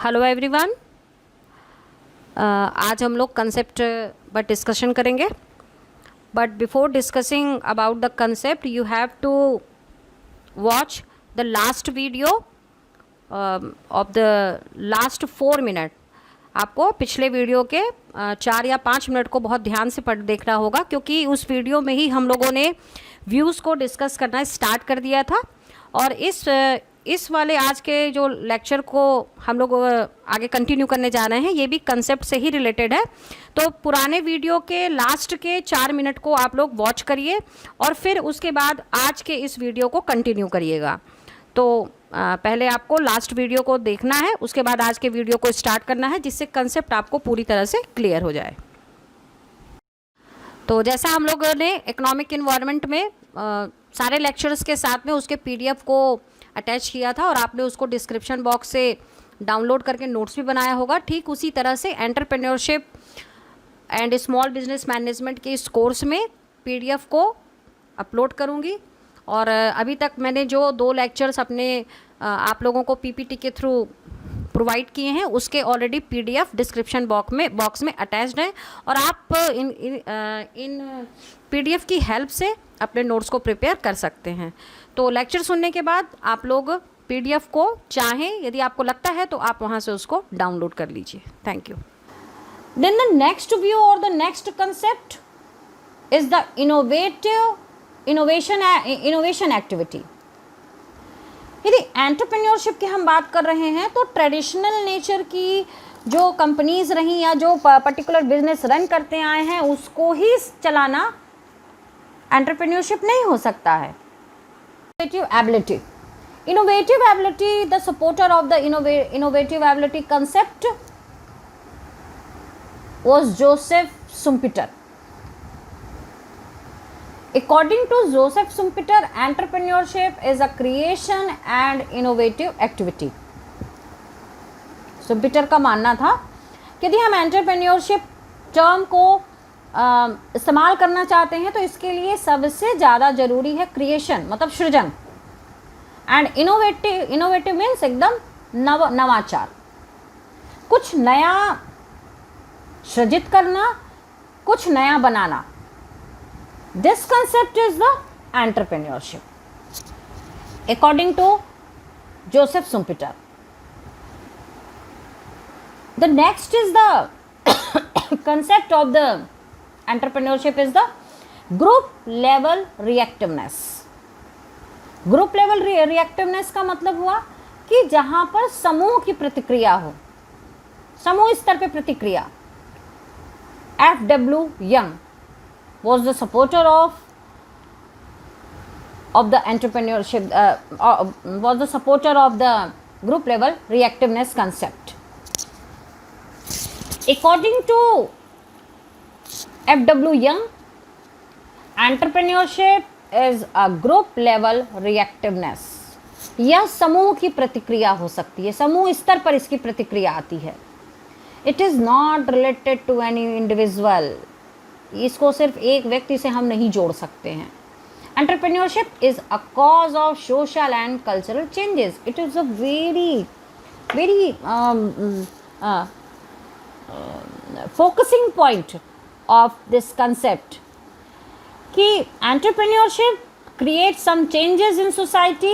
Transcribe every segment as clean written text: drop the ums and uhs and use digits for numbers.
Hello everyone. आज हम लोग कंसेप्ट पर डिस्कशन करेंगे, but before discussing about the concept you have to watch the last video of the last 4 minute. आपको पिछले वीडियो के 4 या 5 मिनट को बहुत ध्यान से पढ़ देखना होगा, क्योंकि उस वीडियो में ही हम लोगों ने व्यूज़ को डिस्कस करना स्टार्ट कर दिया था। और इस वाले आज के जो लेक्चर को हम लोग आगे कंटिन्यू करने जा रहे हैं, ये भी कंसेप्ट से ही रिलेटेड है। तो पुराने वीडियो के लास्ट के 4 मिनट को आप लोग वॉच करिए और फिर उसके बाद आज के इस वीडियो को कंटिन्यू करिएगा। तो पहले आपको लास्ट वीडियो को देखना है, उसके बाद आज के वीडियो को स्टार्ट करना है, जिससे कंसेप्ट आपको पूरी तरह से क्लियर हो जाए। तो जैसा हम लोगों ने इकोनॉमिक इन्वायरमेंट में सारे लेक्चर्स के साथ में उसके पीडीएफ को अटैच किया था और आपने उसको डिस्क्रिप्शन बॉक्स से डाउनलोड करके नोट्स भी बनाया होगा, ठीक उसी तरह से entrepreneurship and small business management के इस कोर्स में पीडीएफ को अपलोड करूँगी। और अभी तक मैंने जो 2 लेक्चर्स अपने आप लोगों को पीपीटी के थ्रू प्रोवाइड किए हैं, उसके ऑलरेडी पीडीएफ डिस्क्रिप्शन बॉक्स में अटैच्ड है और आप इन पीडीएफ की हेल्प से अपने नोट्स को प्रिपेयर कर सकते हैं। तो लेक्चर सुनने के बाद आप लोग पीडीएफ को चाहें, यदि आपको लगता है तो आप वहाँ से उसको डाउनलोड कर लीजिए। Thank you. Then the next view और the next concept is the innovation activity. यदि एंटरप्रेन्योरशिप की हम बात कर रहे हैं तो ट्रेडिशनल नेचर की जो कंपनीज रही या जो पर्टिकुलर बिजनेस रन करते आए हैं उसको ही चलाना एंटरप्रेन्योरशिप नहीं हो सकता है। Innovative ability, the supporter of the innovative ability concept was Joseph Schumpeter. According to Joseph Schumpeter, entrepreneurship is a creation and innovative activity. Schumpeter का मानना था कि यदि हम एंटरप्रेन्योरशिप टर्म को इस्तेमाल करना चाहते हैं तो इसके लिए सबसे ज़्यादा ज़रूरी है क्रिएशन, मतलब सृजन, एंड इनोवेटिव मीन्स एकदम नवाचार, कुछ नया सृजित करना, कुछ नया बनाना। This concept is the entrepreneurship according to Joseph Schumpeter. The next is the concept of the entrepreneurship is the group level reactiveness. Group level reactiveness का मतलब हुआ कि जहां पर समूह की प्रतिक्रिया हो, समूह स्तर पे प्रतिक्रिया। F.W. Young was the supporter of the entrepreneurship, was the supporter of the group level reactiveness concept. According to F.W. Young, entrepreneurship is a group level reactiveness. यह समूह की प्रतिक्रिया हो सकती है, समूह स्तर पर इसकी प्रतिक्रिया आती है। It is not related to any individual. इसको सिर्फ एक व्यक्ति से हम नहीं जोड़ सकते हैं। Entrepreneurship is a cause of social and cultural changes. It is a very focusing point of this concept कि entrepreneurship creates some changes in society,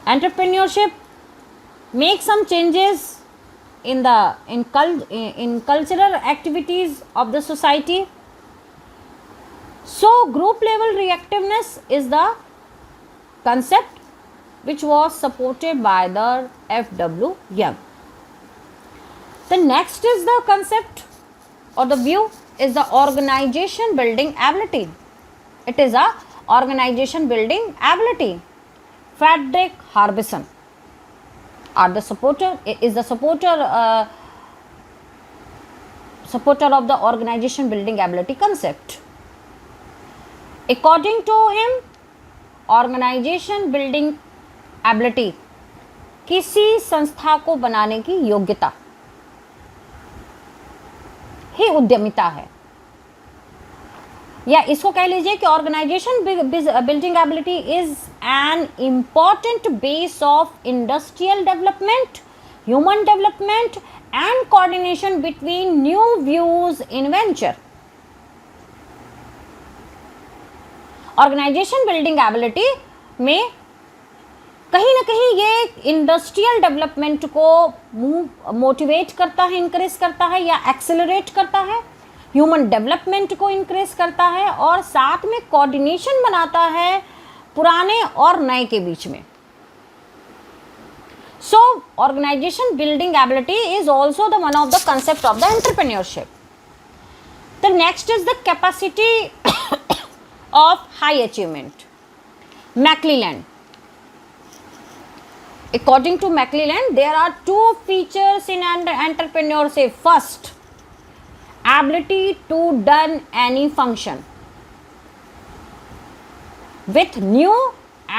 entrepreneurship makes some changes in cultural activities of the society. So group level reactiveness is the concept which was supported by the F.W. Young. The next is the concept or the view is the organization building ability. It is a organization building ability. Frederick Harbison is the supporter of the organization building ability concept. According to him, organization building ability किसी संस्था को बनाने की योग्यता ही उद्यमिता है। या इसको कह लीजिए कि organization building ability is an important base of industrial development, human development and coordination between new views in venture. Organization building ability में कहीं ना कहीं ये इंडस्ट्रियल डेवलपमेंट को मोटिवेट करता है, इंक्रीज करता है या एक्सेलरेट करता है, ह्यूमन डेवलपमेंट को इंक्रीज करता है और साथ में कोऑर्डिनेशन बनाता है पुराने और नए के बीच में। So organisation building ability is also the one of the concept of the entrepreneurship. The next is the capacity of high achievement. McClelland, according to McClelland, there are two features in entrepreneurship. First, ability to done any function with new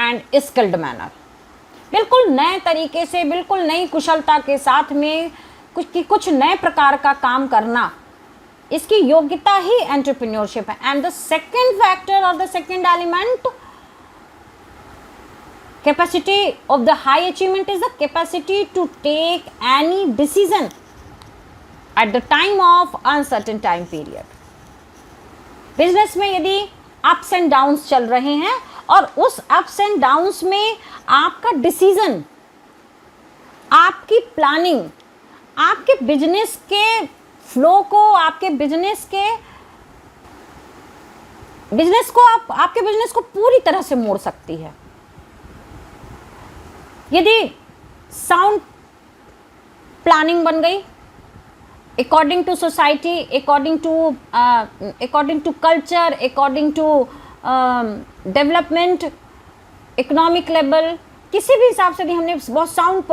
and skilled manner. बिल्कुल नए तरीके से, बिल्कुल नई कुशलता के साथ में कुछ नए प्रकार का काम करना, इसकी योग्यता ही एंटरप्रेन्योरशिप है। एंड द सेकेंड फैक्टर और the second element capacity of the high achievement is the capacity to take any decision at the time of uncertain time period. Business में यदि अप्स एंड डाउन्स चल रहे हैं और उस ups and downs में आपका डिसीजन, आपकी प्लानिंग, आपके बिजनेस के फ्लो को, आपके बिजनेस को आपके बिजनेस को पूरी तरह से मोड़ सकती है। यदि साउंड प्लानिंग बन गई according to society, according to culture, according to development, economic level, किसी भी हिसाब से यदि हमने बहुत साउंड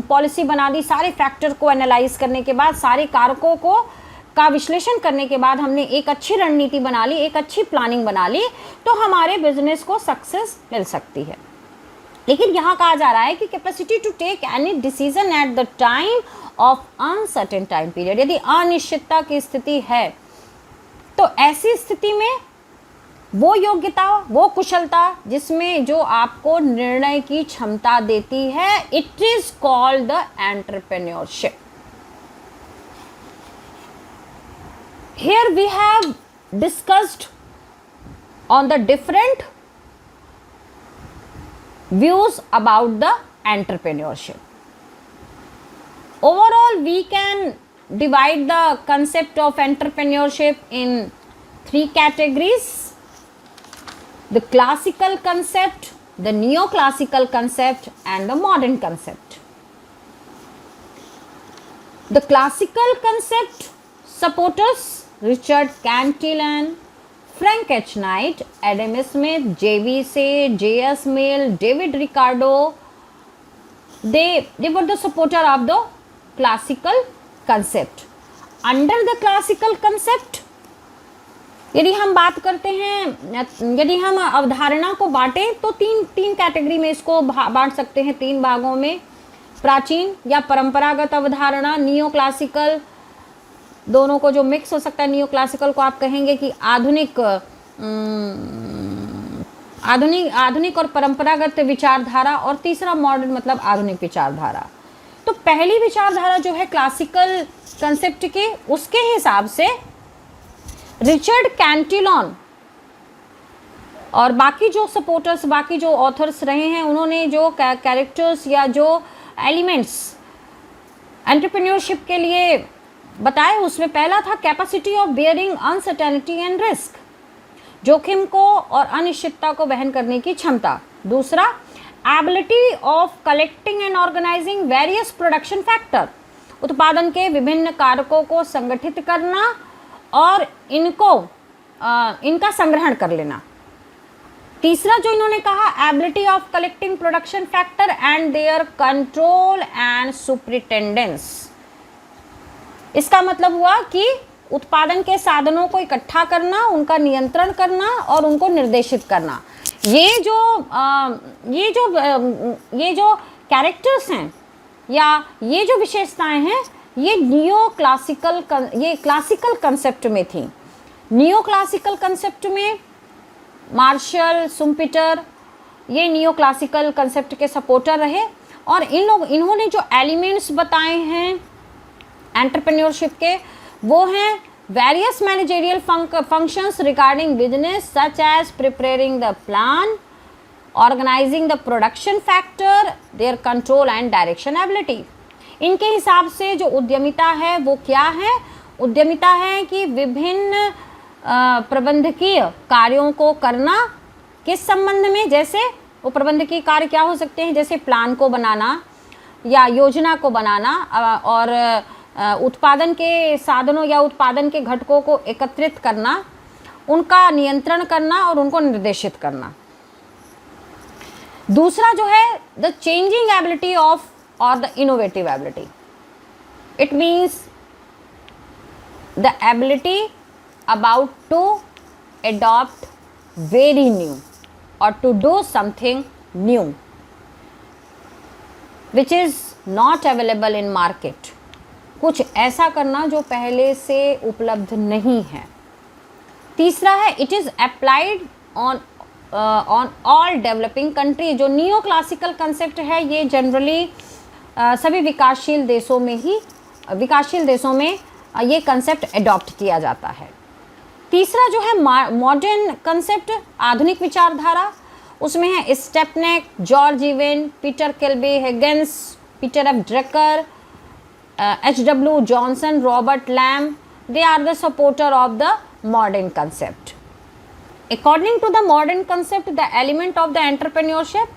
पॉलिसी बना दी, सारे फैक्टर को एनालाइज करने के बाद, सारे कारकों का विश्लेषण करने के बाद हमने एक अच्छी रणनीति बना ली, एक अच्छी प्लानिंग बना ली, तो हमारे बिजनेस को सक्सेस मिल सकती है। लेकिन यहाँ कहा जा रहा है कि capacity to take any decision at the time of uncertain time period, यदि अनिश्चितता की स्थिति है तो ऐसी स्थिति में वो योग्यता, वो कुशलता जिसमें जो आपको निर्णय की क्षमता देती है, it is called the entrepreneurship. Here we have discussed on the different views about the entrepreneurship. Overall, we can divide the concept of entrepreneurship in three categories: the classical concept, the neoclassical concept, and the modern concept. The classical concept supporters Richard Cantillon, Frank H. Knight, Adam Smith, J.V. Say, J.S. Mill, David Ricardo, they were the supporter of the classical concept. Under the classical concept, यदि हम बात करते हैं, यदि हम अवधारणा को बांटें तो तीन कैटेगरी में इसको बांट सकते हैं, तीन भागों में। प्राचीन या परंपरागत अवधारणा, नियो क्लासिकल, दोनों को जो मिक्स हो सकता है। नियो क्लासिकल को आप कहेंगे कि आधुनिक और परंपरागत विचारधारा, और तीसरा मॉडर्न मतलब आधुनिक विचारधारा। तो पहली विचारधारा जो है क्लासिकल कंसेप्ट के, उसके हिसाब से रिचर्ड कैंटिलॉन और बाकी जो सपोर्टर्स, बाकी जो ऑथर्स रहे हैं, उन्होंने जो कैरेक्टर्स या जो एलिमेंट्स एंटरप्रेन्योरशिप के लिए बताए, उसमें पहला था capacity of bearing uncertainty and risk, जोखिम को और अनिश्चितता को वहन करने की क्षमता। दूसरा, ability of collecting and organizing various production factor, उत्पादन के विभिन्न कारकों को संगठित करना और इनका संग्रहण कर लेना। तीसरा जो इन्होंने कहा, ability of collecting production factor and there control and superintendence. इसका मतलब हुआ कि उत्पादन के साधनों को इकट्ठा करना, उनका नियंत्रण करना और उनको निर्देशित करना। ये जो कैरेक्टर्स हैं या ये जो विशेषताएं हैं, ये क्लासिकल कंसेप्ट में थी। नियो क्लासिकल कंसेप्ट में मार्शल, सुम्पीटर ये नियो क्लासिकल कंसेप्ट के सपोर्टर रहे और इन्होंने जो एलिमेंट्स बताए हैं एंटरप्रेन्योरशिप के वो हैं various managerial functions regarding business such as preparing the plan, organizing the production factor, their control and direction ability. इनके हिसाब से जो उद्यमिता है वो क्या है? उद्यमिता है कि विभिन्न प्रबंधकीय कार्यों को करना किस संबंध में, जैसे वो प्रबंधकीय कार्य क्या हो सकते हैं, जैसे प्लान को बनाना या योजना को बनाना और उत्पादन के साधनों या उत्पादन के घटकों को एकत्रित करना, उनका नियंत्रण करना और उनको निर्देशित करना। दूसरा जो है द चेंजिंग एबिलिटी ऑफ और the innovative ability. It means the ability about to adopt very new or to do something new which is not available in market, कुछ ऐसा करना जो पहले से उपलब्ध नहीं है। तीसरा है it is applied on all developing country. जो नियो क्लासिकल कंसेप्ट है ये जनरली सभी विकासशील देशों में ये कंसेप्ट एडॉप्ट किया जाता है। तीसरा जो है मॉडर्न कंसेप्ट, आधुनिक विचारधारा, उसमें है Stepanek, George Evan, Peter Kilby, Higgins, Peter F Drucker, H.W. Johnson, Robert Lamb. They are the supporter of the modern concept. According to the modern concept the element of the entrepreneurship,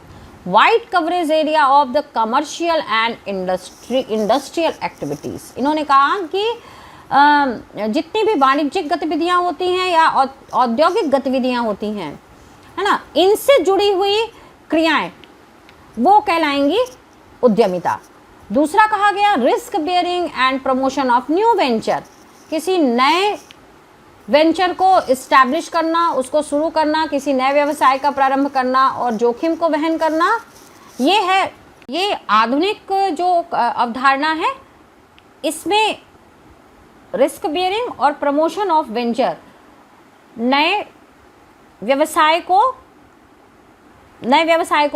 wide coverage area of the commercial and industrial activities. इन्होंने कहा कि जितनी भी वाणिज्यिक गतिविधियां होती हैं या औद्योगिक गतिविधियां होती हैं, है ना, इनसे जुड़ी हुई क्रियाएं वो कहलाएंगी उद्यमिता। दूसरा कहा गया risk bearing and promotion of new venture. किसी नए वेंचर को इस्टेब्लिश करना, उसको शुरू करना, किसी नए व्यवसाय का प्रारंभ करना और जोखिम को वहन करना, ये आधुनिक जो अवधारणा है इसमें रिस्क बेयरिंग और प्रमोशन ऑफ वेंचर, नए व्यवसाय को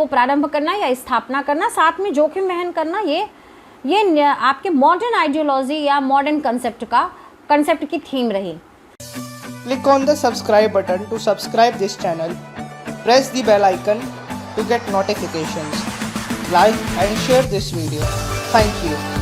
प्रारंभ करना या स्थापना करना, साथ में जोखिम वहन करना, ये आपके मॉडर्न आइडियोलॉजी या मॉडर्न कंसेप्ट की थीम रही। Click on the subscribe button to subscribe this channel. Press the bell icon to get notifications. Like and share this video. Thank you.